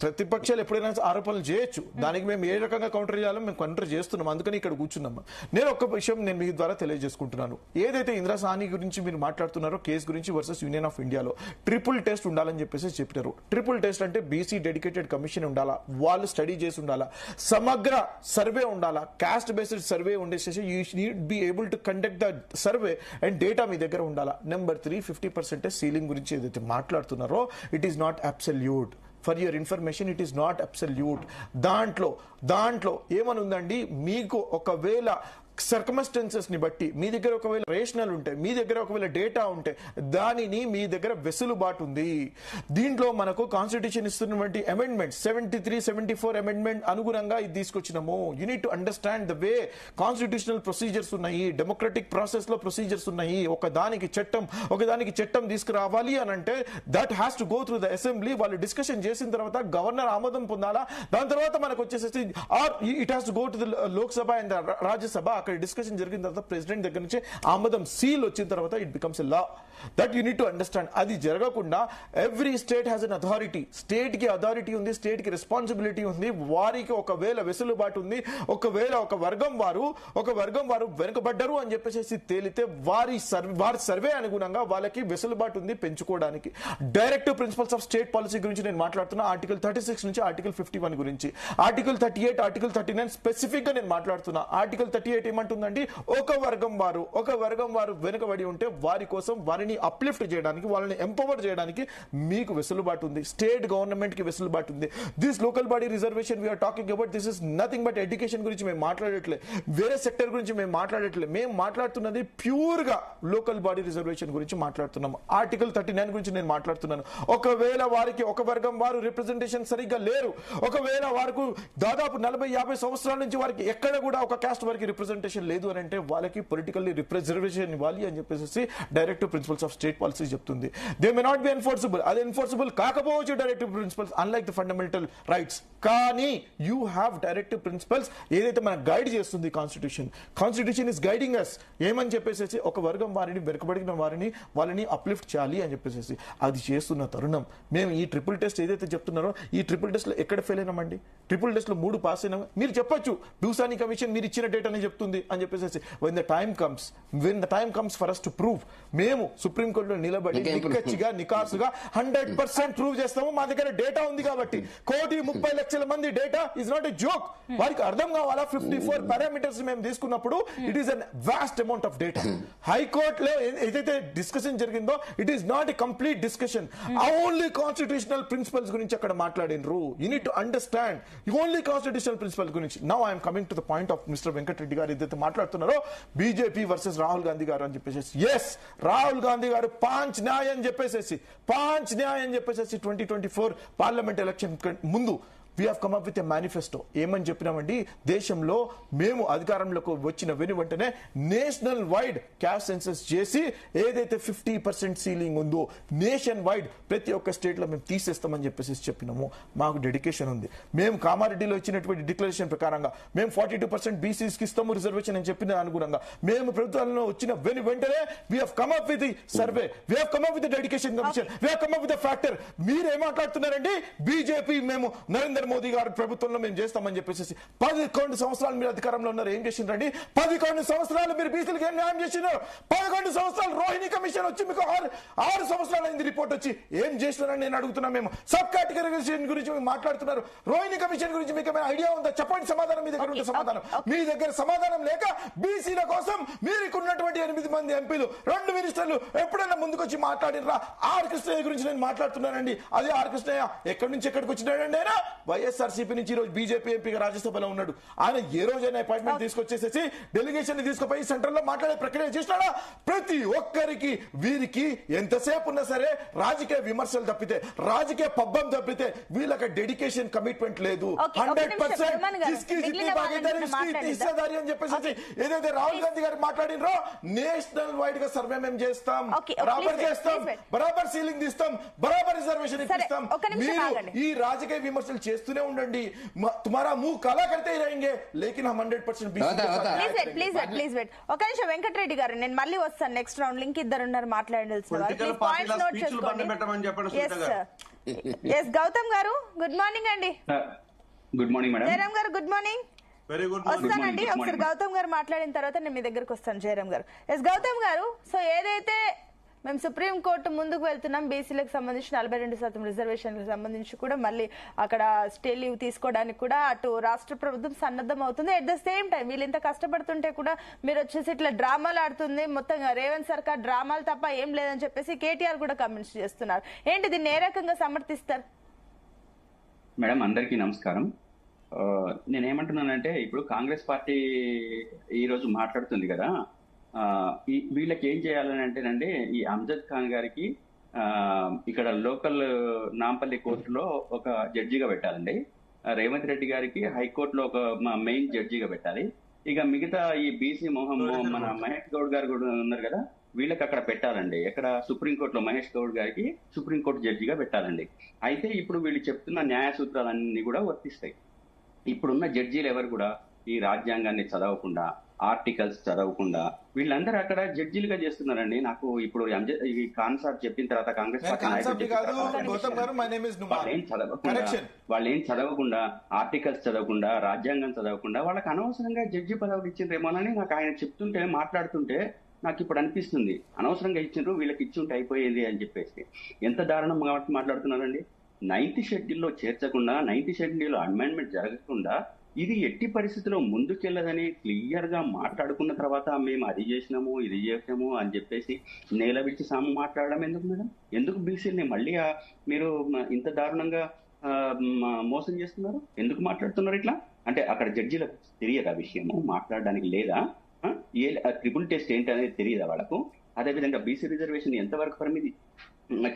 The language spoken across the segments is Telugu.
ప్రతిపక్షాలు ఎప్పుడైనా ఆరోపణలు చేయొచ్చు, దానికి మేము ఏ రకంగా కౌంటర్ చేయాలో మేము కౌంటర్ చేస్తున్నాం, అందుకని ఇక్కడ కూర్చున్నాం. నేను ఒక్క విషయం నేను మీ ద్వారా తెలియజేసుకుంటున్నాను. ఏదైతే ఇందిరా సాహ్ని గురించి మీరు మాట్లాడుతున్నారో కేసు గురించి వర్సెస్ యూనియన్ ఆఫ్ ఇండియాలో ట్రిపుల్ టెస్ట్ ఉండాలని చెప్పేసి చెప్పారు. ట్రిపుల్ టెస్ట్ అంటే బీసీ డెడికేటెడ్ కమిషన్ ఉండాలా, వాళ్ళు స్టడీ చేసి ఉండాలా, సమగ్ర సర్వే ఉండాలా, కాస్ట్ బేస్డ్ సర్వే ఉండేసేసి you need be able to conduct the survey and data మీ దగ్గర ఉండాలా. నెంబర్ 3, 50% సీలింగ్ గురించి ఏదైతే మాట్లాడుతున్నారో it is not absolute. For your information, it is not absolute. దాంట్లో ఏమని ఉందండి, మీకు ఒకవేళ సర్కమస్టెన్సెస్ ని బట్టి మీ దగ్గర ఒకవేళ రేషనల్ ఉంటే, మీ దగ్గర ఒకవేళ డేటా ఉంటే దానిని మీ దగ్గర వెసులుబాటు ఉంది. దీంట్లో మనకు కాన్స్టిట్యూషన్ ఇస్తున్నటువంటి అమెండ్మెంట్ 73, 74 అమెండ్మెంట్ అనుగుణంగా ఇది తీసుకొచ్చినాము. You need to understand the way constitutional procedures ఉన్నాయి, డెమోక్రటిక్ ప్రాసెస్ లో ప్రొసీజర్స్ ఉన్నాయి. ఒకదానికి చట్టం తీసుకురావాలి అని అంటే that has to go through the assembly. వాళ్ళు డిస్కషన్ చేసిన తర్వాత గవర్నర్ ఆమోదం పొందాలా, దాని తర్వాత మనకు వచ్చేసి it has to go to the Lok Sabha and Rajya Sabha. అక్కడ డిస్కషన్ జరిగిన తర్వాత ప్రెసిడెంట్ దగ్గర నుంచి ఆమోదం సీల్ వచ్చిన తర్వాత it becomes a law. That you need to understand. అది జరగకుండా every state has an authority. State కి అథారిటీ ఉంది, స్టేట్ కి రెస్పాన్సిబిలిటీ ఉంది. వారికి ఒకవేళ వెసులుబాటు ఉంది, ఒకవేళ ఒక వర్గం వారు వెనుకబడ్డరు అని చెప్పేసి తేలితే వారి సర్వే అనుగుణంగా వాళ్ళకి వెసులుబాటు ఉంది పెంచుకోవడానికి. Directive principles of state policy గురించి నేను మాట్లాడుతున్నా. ఆర్టికల్ 36 నుంచి ఆర్టికల్ 51 గురించి, ఆర్టికల్ 38, ఆర్టికల్ 39 స్పెసిఫిక్ గా నేను మాట్లాడుతున్నా. ఆర్టికల్ 38 ఏమంటుందండి, ఒక వర్గం వారు వెనుకబడి ఉంటే వారి కోసం వారిని అప్లిఫ్ట్ చేయడానికి, వాళ్ళని ఎంపవర్ చేయడానికి మీకు వెసులుబాటు ఉంది. స్టేట్ గవర్నమెంట్ కి వెసులుబాటు ఉంది. This local body reservation we are talking about, this is nothing but education గురించి మేము మాట్లాడట్లే, వేరే సెక్టర్ గురించి మేము మాట్లాడట్లే. మేము మాట్లాడుతున్నది ప్యూర్ గా లోకల్ బాడీ రిజర్వేషన్ గురించి మాట్లాడుతున్నాం. ఆర్టికల్ 39 గురించి నేను మాట్లాడుతున్నాను. ఒకవేళ వారికి ఒక వర్గం వారు రిప్రజెంటేషన్ సరిగ్గా లేరు, ఒకవేళ వారికి దాదాపు 40-50 సంవత్సరాల నుంచి వారికి ఎక్కడ కూడా ఒక కాస్ట్ వారికి రిప్రజెంటేషన్ లేదు అని అంటే వాళ్ళకి పొలిటికల్లీ రిజర్వేషన్ ఇవ్వాలి అని చెప్పేసి directive principles of state policy చెప్తుంది. They may not be enforceable. అది ఎన్ఫోర్సబుల్ కాకపోవచ్చు directive principles, unlike the fundamental rights. కానీ యూ హ్యావ్ డైరెక్టివ్ ప్రిన్సిపల్స్ ఏదైతే మనకు గైడ్ చేస్తుంది కాన్స్టిట్యూషన్ ఇస్ గైడింగ్ అస్. ఏమని చెప్పేసి ఒక వర్గం వారిని, వెనుకబడిన వాళ్ళని అప్లిఫ్ట్ చేయాలి అని చెప్పేసి అది చేస్తున్న తరుణం మేము ఈ ట్రిపుల్ టెస్ట్ ఏదైతే చెప్తున్నారో ఈ ట్రిపుల్ టెస్ట్ లో ఎక్కడ ఫెయిల్ అయినామండి? ట్రిపుల్ టెస్ట్ లో 3 పాస్ అయినా. మీరు చెప్పొచ్చు భూసాని కమిషన్ మీరు ఇచ్చిన డేటాని చెప్తుంది అని చెప్పేసి. when the time comes for us to prove, మేము సుప్రీం కోర్టులో నిలబడి నిక్కచ్చిగా నికార్సుగా 100% ప్రూవ్ చేస్తాము. మా దగ్గర డేటా ఉంది కాబట్టి. 1,30,00,000 మంది data is not a joke. వారికి అర్థం కావాలా 54 పారామీటర్స్ మేము తీసుకున్నప్పుడు it is an vast amount of data. హైకోర్టులో ఏదైతే డిస్కషన్ జరిగిందో it is not a complete discussion. Only constitutional principles గురించి అక్కడ మాట్లాడినరు. You need to understand only constitutional principle గురించి. Now I'm coming to the point of mister Venkata Reddy గారు ఏదైతే మాట్లాడుతున్నారో బీజేపీ వర్సెస్ రాహుల్ గాంధీ గారు అని చెప్పేసి. ఎస్, రాహుల్ గాంధీ గారు పాంచ్ న్యాయ్ అని చెప్పేసి 2024 పార్లమెంట్ ఎలక్షన్ ముందు we have come up with a manifesto. ఏమని చెప్పినామండి, దేశంలో మేము అధికారంలోకి వచ్చిన వెంటనే నేషనల్ వైడ్ క్యాస్ట్ సెన్సస్ చేసి ఏదైతే 50% సీలింగ్ ఉందో నేషన్ వైడ్ ప్రతి ఒక్క స్టేట్ లో మేము తీసేస్తామని చెప్పేసి చెప్పినాము. మాకు డెడికేషన్ ఉంది. మేము కామారెడ్డిలో ఇచ్చినటువంటి డిక్లరేషన్ ప్రకారంగా మేము 42% బీసీస్ కి ఇస్తాము రిజర్వేషన్ అని చెప్పిన అనుగుణంగా మేము ప్రభుత్వంలో వచ్చిన వెంటనే we have come up with the survey, we have come up with the dedication commission, we have come up with the factor. మీరు ఏం మాట్లాడుతున్నారండి? బీజేపీ మేము నరేంద్ర మోదీ గారి ప్రభుత్వంలో మేము చేస్తామని చెప్పేసి 11 సంవత్సరాలు మీరు అధికారంలో ఉన్నారు. ఏం చేసిండ్రండి? 11 సంవత్సరాలు మీరు బీసీలకు ఏం న్యాయం చేసినారు? 11 సంవత్సరాలు రోహిణి కమిషన్ వచ్చి మీకు 6 సంవత్సరాలు అయింది రిపోర్ట్ వచ్చి. ఏం చేసినారని నేను అడుగుతున్నా. మేము సబ్ కేటగిరైజేషన్ గురించి మేము మాట్లాడుతున్నారు. రోహిణి కమిషన్ గురించి మీకు ఏమైనా ఐడియా ఉందా? చెప్పండి సమాధానం. మీ దగ్గర ఉంటే సమాధానం. మీ దగ్గర సమాధానం లేక బీసీల కోసం మీరుకున్నటువంటి 8 మంది ఎంపీలు, 2 మినిస్టర్లు ఎప్పుడైనా ముందుకొచ్చి మాట్లాడినరా? ఆర్ కృష్ణయ్య గురించి నేను మాట్లాడుతున్నానండి. అదే ఆర్ కృష్ణయ్య ఎక్కడి నుంచి ఎక్కడికి వచ్చినాడండి? ఆయన వైఎస్ఆర్సీపీ నుంచి ఈ రోజు బీజేపీ ఎంపీగా రాజ్యసభలో ఉన్నాడు. ఆయన ఏ రోజైనా అపాయింట్మెంట్ తీసుకొచ్చేసేసి డెలిగేషన్ తీసుకుపోయి సెంట్రల్ లో మాట్లాడే ప్రక్రియ చేసినాడా? ప్రతి ఒక్కరికి వీరికి ఎంతసేపు ఉన్నా సరే రాజకీయ విమర్శలు తప్పితే, రాజకీయ పబ్బం తప్పితే వీళ్ళకి డెడికేషన్ కమిట్మెంట్ లేదు. 100% అని చెప్పేసి ఏదైతే రాహుల్ గాంధీ గారు మాట్లాడినరో నేషనల్ వైడ్ గా సర్వే మేము చేస్తాం, బరాబర్ సీలింగ్ తీస్తాం, బరాబర్ రిజర్వేషన్ ఇప్పిస్తాం. మీరు ఈ రాజకీయ విమర్శలు చేస్తూ చేస్తూనే ఉండండి, తుమారా ముహ్ కాలా కర్తే హీ रहेंगे లేకిన్ हम 100% ప్లీజ్ వెయిట్. ఒక నిమిషం వెంకటరెడ్డి గారు, నేను మళ్ళీ వస్తాను నెక్స్ట్ రౌండ్. లింక్ ఇద్దరు ఉన్నారు మాట్లాడాల్సిన వాళ్ళు. ప్లీజ్ పాయింట్స్ నోట్ చేసుకోండి. ఎస్ గౌతమ్ గారు గుడ్ మార్నింగ్ అండి. Good morning madam. జయరామ్ గారు గుడ్ మార్నింగ్. వస్తానండి, ఒకసారి గౌతమ్ గారు మాట్లాడిన తర్వాత నేను మీ దగ్గరకు వస్తాను. జయరామ్ గారు. ఎస్ గౌతమ్ గారు, సో ఏదైతే మేము సుప్రీం కోర్టు ముందుకు వెళ్తున్నాం, బీసీలకు సంబంధించి 42% రిజర్వేషన్లకు సంబంధించి కూడా మళ్ళీ అక్కడ స్టే లీవ్ తీసుకోవడానికి కూడా అటు రాష్ట్ర ప్రభుత్వం సన్నద్ధం అవుతుంది. అట్ ద సేమ్ టైం వీళ్ళు ఇంత కష్టపడుతుంటే కూడా మీరు వచ్చేసి ఇట్లా డ్రామాలు ఆడుతుంది, మొత్తంగా రేవంత్ సర్కార్ డ్రామాలు తప్ప ఏం లేదని చెప్పేసి కేటీఆర్ కూడా కమెంట్స్ చేస్తున్నారు. ఏంటి దీన్ని ఏ రకంగా సమర్థిస్తారు? మేడం అందరికీ నమస్కారం. నేనేమంటున్నానంటే ఇప్పుడు కాంగ్రెస్ పార్టీ ఈ రోజు మాట్లాడుతుంది కదా, వీళ్ళకి ఏం చేయాలని అంటేనండి, ఈ అమ్జద్ ఖాన్ గారికి ఇక్కడ లోకల్ నాంపల్లి కోర్టులో ఒక జడ్జిగా పెట్టాలండి, రేవంత్ రెడ్డి గారికి హైకోర్టులో ఒక మెయిన్ జడ్జిగా పెట్టాలి. ఇక మిగతా ఈ బీసీ మన మహేష్ గౌడ్ గారు కూడా ఉన్నారు కదా, వీళ్ళకి అక్కడ పెట్టాలండి. ఎక్కడ సుప్రీంకోర్టులో మహేష్ గౌడ్ గారికి సుప్రీంకోర్టు జడ్జిగా పెట్టాలండి. అయితే ఇప్పుడు వీళ్ళు చెప్తున్న న్యాయ సూత్రాలన్నీ కూడా వర్తిస్తాయి. ఇప్పుడున్న జడ్జీలు ఎవరు కూడా ఈ రాజ్యాంగాన్ని చదవకుండా, ఆర్టికల్స్ చదవకుండా వీళ్ళందరూ అక్కడ జడ్జీలుగా చేస్తున్నారండి. నాకు ఇప్పుడు ఈ ఖాన్ సాబ్ చెప్పిన తర్వాత కాంగ్రెస్ వాళ్ళు ఏం చదవకుండా, ఆర్టికల్స్ చదవకుండా, రాజ్యాంగం చదవకుండా వాళ్ళకి అనవసరంగా జడ్జి పదవులు ఇచ్చిండ్రేమోనని నాకు ఆయన చెప్తుంటే, మాట్లాడుతుంటే నాకు ఇప్పుడు అనిపిస్తుంది, అనవసరంగా ఇచ్చిండ్రు, వీళ్ళకి ఇచ్చి ఉంటే అయిపోయేది అని చెప్పేసి. ఎంత దారుణం మాట్లాడుతున్నారండి. 9th షెడ్యూల్లో చేర్చకుండా, 9th షెడ్యూల్లో అమెండ్మెంట్ జరగకుండా ఇది ఎట్టి పరిస్థితిలో ముందుకెళ్ళదని క్లియర్ గా మాట్లాడుకున్న తర్వాత మేము అది చేసినాము, ఇది చేసినాము అని చెప్పేసి నేల విడిచి సాము మాట్లాడడం ఎందుకు మేడం? ఎందుకు బీసీని మళ్ళీ మీరు ఇంత దారుణంగా మోసం చేస్తున్నారు? ఎందుకు మాట్లాడుతున్నారు ఇట్లా? అంటే అక్కడ జడ్జీలకు తెలియదా విషయము మాట్లాడడానికి? లేదా ట్రిపుల్ టెస్ట్ ఏంటి అనేది తెలియదా వాళ్ళకు? అదేవిధంగా బీసీ రిజర్వేషన్ ఎంతవరకు పరిమితి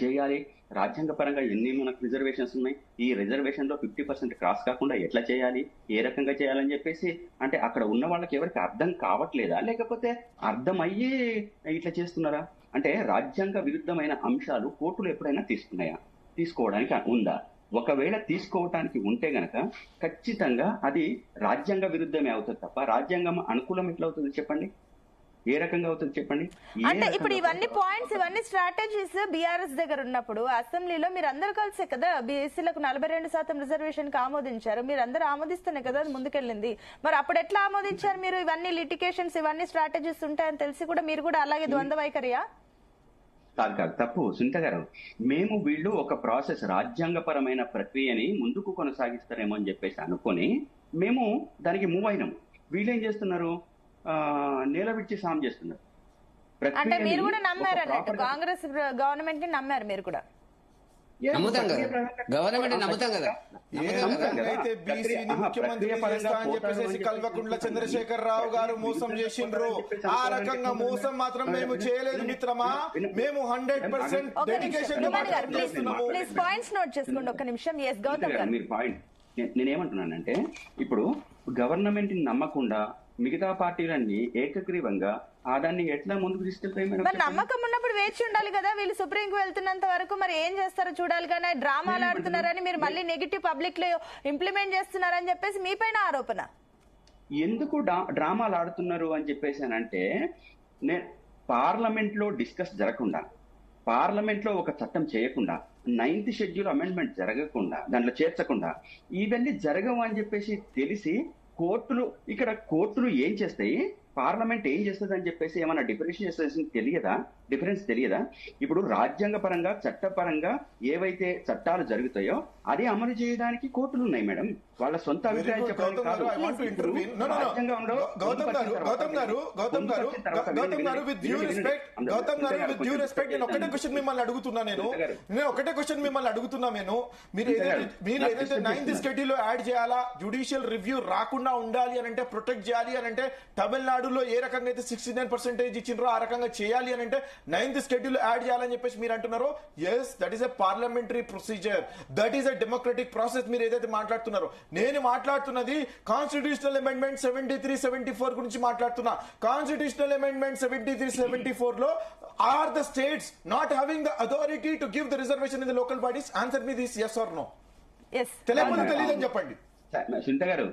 చేయాలి, రాజ్యాంగ పరంగా ఎన్ని మనకు రిజర్వేషన్స్ ఉన్నాయి, ఈ రిజర్వేషన్ లో 50% క్రాస్ కాకుండా ఎట్లా చేయాలి, ఏ రకంగా చేయాలని చెప్పేసి అంటే అక్కడ ఉన్న వాళ్ళకి ఎవరికి అర్థం కావట్లేదా, లేకపోతే అర్థమయ్యే ఇట్లా చేస్తున్నారా? అంటే రాజ్యాంగ విరుద్ధమైన అంశాలు కోర్టులు ఎప్పుడైనా తీసుకున్నాయా? తీసుకోవడానికి ఉందా? ఒకవేళ తీసుకోవటానికి ఉంటే గనక ఖచ్చితంగా అది రాజ్యాంగ విరుద్ధమే అవుతుంది తప్ప రాజ్యాంగం అనుకూలం ఎట్లా అవుతుంది చెప్పండి? ఏ రకంగా అవుతుంది చెప్పండి? అంటే ఇప్పుడు ఇవన్నీ పాయింట్స్, ఇవన్నీ స్ట్రాటజీస్ బీఆర్ఎస్ దగ్గర ఉన్నప్పుడు అసెంబ్లీలో మీరు అందరూ కలిసే కదా బీసీలకు 42% రిజర్వేషన్ కి ఆమోదించారు. మీరు అందరూ ఆమోదిస్తేనే కదా అది ముందుకెళ్ళింది. మరి అప్పుడు ఎట్లా ఆమోదించారు మీరు? ఇవన్నీ లిటిగేషన్స్, ఇవన్నీ స్ట్రాటజీస్ ఉంటాయని తెలిసి కూడా మీరు కూడా అలాగే ద్వంద్వ వైఖరియా? కాదు తప్పు సునీత గారు. మేము వీళ్ళు ఒక ప్రాసెస్, రాజ్యాంగపరమైన ప్రక్రియని ముందుకు కొనసాగిస్తారేమో అని చెప్పేసి అనుకొని మేము దానికి మూవ్ అయినాము. వీళ్ళు ఏం చేస్తున్నారు? నేల విడిచి సామ్ చేస్తున్నారు. అంటే మీరు కూడా నమ్మారు అన్నట్టు, కాంగ్రెస్ గవర్నమెంట్ ని నమ్మారు మీరు కూడా? నమ్ముతాం కదా, గవర్నమెంట్ నమ్ముతాం కదా. అయితే బీసీని ముఖ్యమంత్రి చేస్తా అని చెప్పేసి కల్వకుంట్ల చంద్రశేఖర్ రావు గారు మోసం చేసిండ్రు. ఆ రకంగా మోసం మాత్రం మేము చేయలేదు మిత్రమా. మేము 100% డెడికేషన్ చేస్తున్నాము. ప్లీజ్ పాయింట్స్ నోట్ చేసుకోండి ఒక్క నిమిషం. ఎస్ గౌతమ్ గారు, మీరు పాయింట్ నేనేమంటున్నానంటే, ఇప్పుడు గవర్నమెంట్ ని నమ్మకుండా మిగతా పార్టీలన్నీ ఏకగ్రీవంగా దాన్ని ఎట్లా ముందుకు తీసుకెళ్తాయి మేడం? మరి నమ్మకం ఉన్నప్పుడు వేచి ఉండాలి కదా. వీళ్ళు సుప్రీంకి వెళ్తున్నంత వరకు మరి ఏం చేస్తారో చూడాలి. కానీ డ్రామాలు ఆడుతున్నారని మీరు మళ్ళీ నెగిటివ్ పబ్లిక్ లో ఇంప్లిమెంట్ చేస్తున్నారని చెప్పేసి మీ పైన ఆరోపణ. ఎందుకు డ్రామాలు ఆడుతున్నారు అని చెప్పేసి అంటే, పార్లమెంట్ లో డిస్కస్ జరగకుండా, పార్లమెంట్ లో ఒక చట్టం చేయకుండా, 9th షెడ్యూల్ అమెండ్మెంట్ జరగకుండా, దాంట్లో చేర్చకుండా ఇవన్నీ జరగవు అని చెప్పేసి తెలిసి కోర్టులు ఏం చేస్తాయి, పార్లమెంట్ ఏం చేస్తుంది అని చెప్పేసి ఏమైనా డిఫరెన్స్ తెలియదా? ఇప్పుడు రాజ్యాంగ పరంగా, చట్టపరంగా ఏవైతే చట్టాలు జరుగుతాయో అది అమలు చేయడానికి కోర్టులు ఉన్నాయి మేడం. వాళ్ళ సొంత అభిప్రాయం చెప్పడానికి కాదు. ఒకటే క్వశ్చన్ మిమ్మల్ని అడుగుతున్నా నేను మీరు ఏదైతే 9th షెడ్యూల్ యాడ్ చేయాలా, జ్యుడిషియల్ రివ్యూ రాకుండా ఉండాలి అని అంటే, ప్రొటెక్ట్ చేయాలి అని అంటే, తమిళనాడులో ఏ రకంగా అయితే 69% ఇచ్చిండ్రో ఆ రకంగా చేయాలి అని అంటే 9th షెడ్యూల్ యాడ్ చేయాలని చెప్పేసి మీరు అంటున్నారో, yes that is a parliamentary procedure, that is a democratic process. మీరు ఏదైతే మాట్లాడుతున్నారో, నేను మాట్లాడుతున్నది కాన్స్టిట్యూషనల్ అమెండ్మెంట్ 73-74 గురించి మాట్లాడుతున్నా. కాన్స్టిట్యూషనల్ అమెండ్మెంట్ 73-74 లో are the states not having the authority to give the reservation in the local bodies? Answer me this, yes or no. Yes. తెలియకపోతే తెలియదని చెప్పండి. సునీత గారు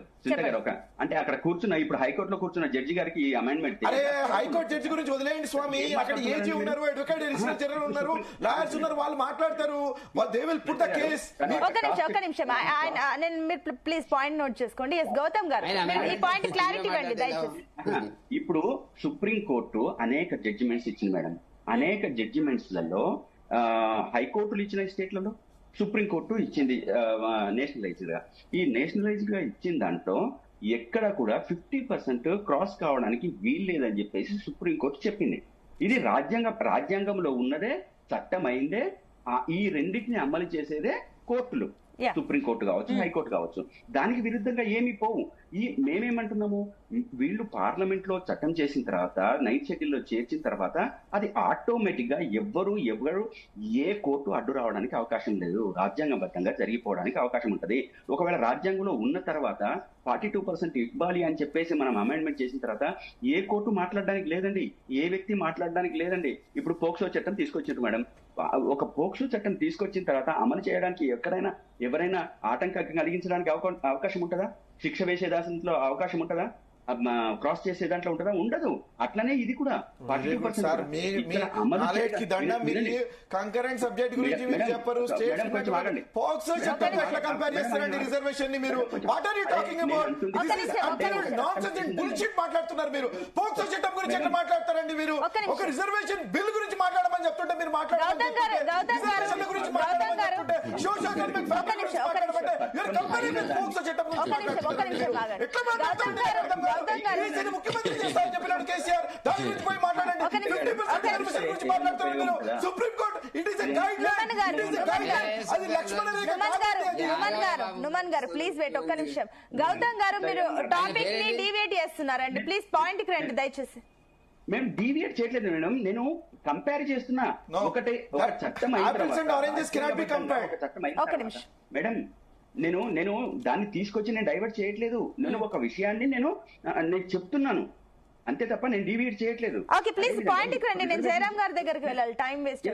ఒక అంటే అక్కడ కూర్చున్న ఇప్పుడు హైకోర్టులో కూర్చున్న జడ్జి గారికి ఈ అమెండ్మెంట్ అరే హైకోర్టు జడ్జి గురించి వదిలేయండి స్వామి. అక్కడ ఏజీ ఉన్నారు, అడ్వకేట్ అడిషనల్ జనరల్ ఉన్నారు, లాయర్స్ ఉన్నారు, వాళ్ళు మాట్లాడతారు. They will put the case. ఒక్క నిమిషం నేను మీరు ప్లీజ్ పాయింట్ నోట్ చేసుకోండి. ఎస్ గౌతమ్ గారు ఈ పాయింట్ క్లారిటీ ఇవ్వండి దయచేసి. ఇప్పుడు సుప్రీం కోర్టు అనేక జడ్జిమెంట్స్ ఇచ్చింది మేడం. అనేక జడ్జిమెంట్స్ లలో హైకోర్టులు ఇచ్చిన స్టేట్లలో సుప్రీంకోర్టు ఇచ్చింది నేషనలైజ్డ్ గా. ఈ నేషనలైజ్డ్ గా ఇచ్చిన దాంట్లో ఎక్కడ కూడా 50% క్రాస్ కావడానికి వీల్లేదని చెప్పేసి సుప్రీంకోర్టు చెప్పింది. ఇది రాజ్యాంగంలో ఉన్నదే, చట్టం అయిందే. ఈ రెండింటిని అమలు చేసేదే కోర్టులు, సుప్రీంకోర్టు కావచ్చు, హైకోర్టు కావచ్చు. దానికి విరుద్ధంగా ఏమీ పోవు. మేమేమంటున్నాము, వీళ్ళు పార్లమెంట్ లో చట్టం చేసిన తర్వాత, 9th షెడ్యూల్ లో చేర్చిన తర్వాత అది ఆటోమేటిక్ గా ఎవరు ఏ కోర్టు అడ్డు రావడానికి అవకాశం లేదు. రాజ్యాంగబద్ధంగా జరిగిపోవడానికి అవకాశం ఉంటది. ఒకవేళ రాజ్యాంగంలో ఉన్న తర్వాత 42% ఇవ్వాలి అని చెప్పేసి మనం అమెండ్మెంట్ చేసిన తర్వాత ఏ కోర్టు మాట్లాడడానికి లేదండి, ఏ వ్యక్తి మాట్లాడడానికి లేదండి. ఇప్పుడు పోక్సో చట్టం తీసుకొచ్చారు మేడం. ఒక పోక్సో చట్టం తీసుకొచ్చిన తర్వాత అమలు చేయడానికి ఎవరైనా ఆటంకం కలిగించడానికి అవకాశం ఉంటుందా? శిక్ష వేసే దాంట్లో అవకాశం ఉంటుందా? క్రాస్ చేసే దాంట్లో ఉంటుందా? ఉండదు. అట్లనే ఇది కూడా కంకరెంట్ సబ్జెక్ట్ గురించి మీరు చెప్పరు. పోక్సో చట్టం ఎట్లా కంపేర్ చేస్తారండి రిజర్వేషన్ ని? మీరు what are you talking about? Bullshit మాట్లాడుతున్నారు మీరు. పోక్సో చట్టం గురించి ఎట్లా మాట్లాడతారండి మీరు? ఒక రిజర్వేషన్ బిల్ గురించి మాట్లాడమని చెప్తుంటే మీరు మాట్లాడాలంటే పోక్సో చట్టం గురించి ఎట్లా మాట్లాడతారు? ముఖ్యమంత్రి చేస్తారని చెప్పినాడు కేసీఆర్. దాని గురించి పోయి మాట్లాడండి. 50% గురించి మాట్లాడుతున్నారు మీరు. Supreme court it is a guide line. అది లక్ష్మణ నుమన్ గారు ప్లీజ్ వెయిట్ ఒక్క నిమిషం. గౌతమ్ గారు మీరు టాపిక్ ని డీవియేట్ చేస్తున్నారండి. ప్లీజ్ పాయింట్ కి రండి దయచేసి. మేము డీవియేట్ చేయట్లేదు మేడం, నేను కంపేర్ చేస్తున్నా. ఒక చట్టం అయిన తర్వాత మేడం నేను దాన్ని తీసుకొచ్చి నేను డైవర్ట్ చేయట్లేదు. నేను ఒక విషయాన్ని నేను చెప్తున్నాను అంతే తప్ప నేను డీవియేట్ చేయట్లేదు. ఓకే ప్లీజ్ పాయింట్ కి రండి. నేను జయరామ్ గారి దగ్గరికి వెళ్ళాలి, టైం వేస్ట్.